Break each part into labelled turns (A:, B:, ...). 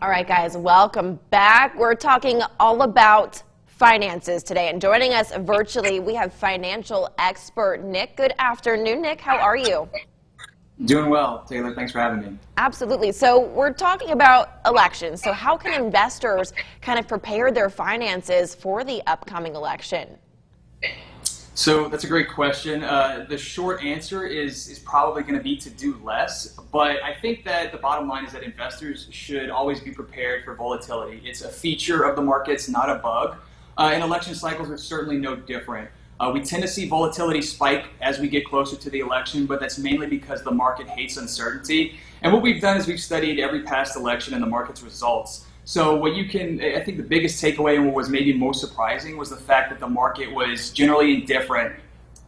A: All right, guys, welcome back. We're talking all about finances today, and joining us virtually, we have financial expert Nick. Good afternoon, Nick. How are you?
B: Doing well, Taylor. Thanks for having me.
A: Absolutely. So we're talking about elections. So how can investors kind of prepare their finances for the upcoming election?
B: So that's a great question. The short answer is probably going to be to do less, but I think that the bottom line is that investors should always be prepared for volatility. It's a feature of the markets, not a bug. And election cycles are certainly no different. We tend to see volatility spike as we get closer to the election, but that's mainly because the market hates uncertainty. And what we've done is we've studied every past election and the market's results. So I think the biggest takeaway and what was maybe most surprising was the fact that the market was generally indifferent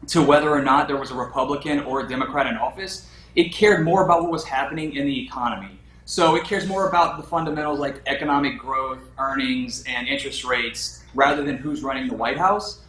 B: to whether or not there was a Republican or a Democrat in office. It cared more about what was happening in the economy. So it cares more about the fundamentals like economic growth, earnings, and interest rates rather than who's running the White House,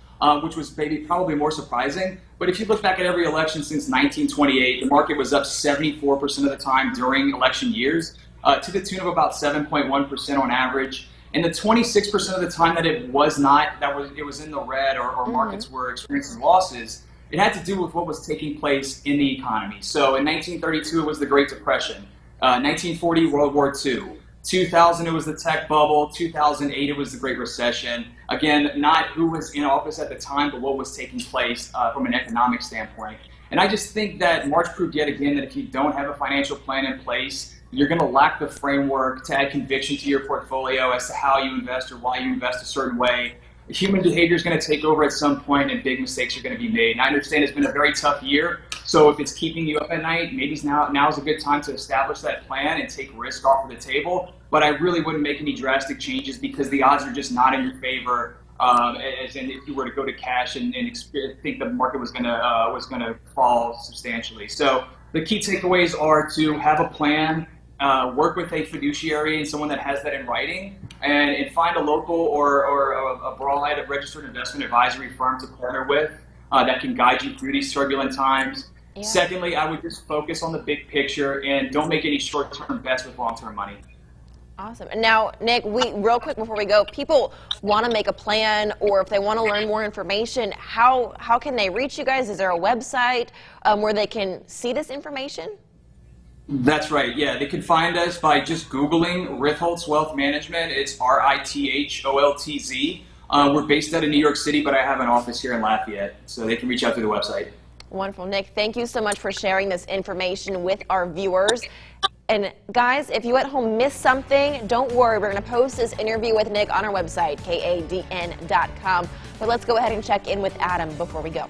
B: which was maybe probably more surprising. But if you look back at every election since 1928, the market was up 74% of the time during election years. To the tune of about 7.1% on average. And the 26% of the time that it was not, it was in the red or markets were experiencing losses, it had to do with what was taking place in the economy. So in 1932, it was the Great Depression. 1940, World War II. 2000, it was the tech bubble. 2008, it was the Great Recession. Again, not who was in office at the time, but what was taking place from an economic standpoint. And I just think that March proved yet again that if you don't have a financial plan in place, you're going to lack the framework to add conviction to your portfolio as to how you invest or why you invest a certain way. Human behavior is going to take over at some point and big mistakes are going to be made. And I understand it's been a very tough year. So if it's keeping you up at night, maybe now is a good time to establish that plan and take risk off of the table. But I really wouldn't make any drastic changes because the odds are just not in your favor. As in if you were to go to cash and think the market was going to fall substantially. So the key takeaways are to have a plan. Work with a fiduciary and someone that has that in writing, and find a local or a broad registered investment advisory firm to partner with that can guide you through these turbulent times. Yeah. Secondly, I would just focus on the big picture and don't make any short-term bets with long-term money.
A: Awesome. And now, Nick, real quick before we go, people want to make a plan, or if they want to learn more information, how can they reach you guys? Is there a website where they can see this information?
B: That's right. Yeah, they can find us by just Googling Ritholtz Wealth Management. It's RITHOLTZ. We're based out of New York City, but I have an office here in Lafayette, so they can reach out through the website.
A: Wonderful. Nick, thank you so much for sharing this information with our viewers. And guys, if you at home missed something, don't worry. We're going to post this interview with Nick on our website, kadn.com. But let's go ahead and check in with Adam before we go.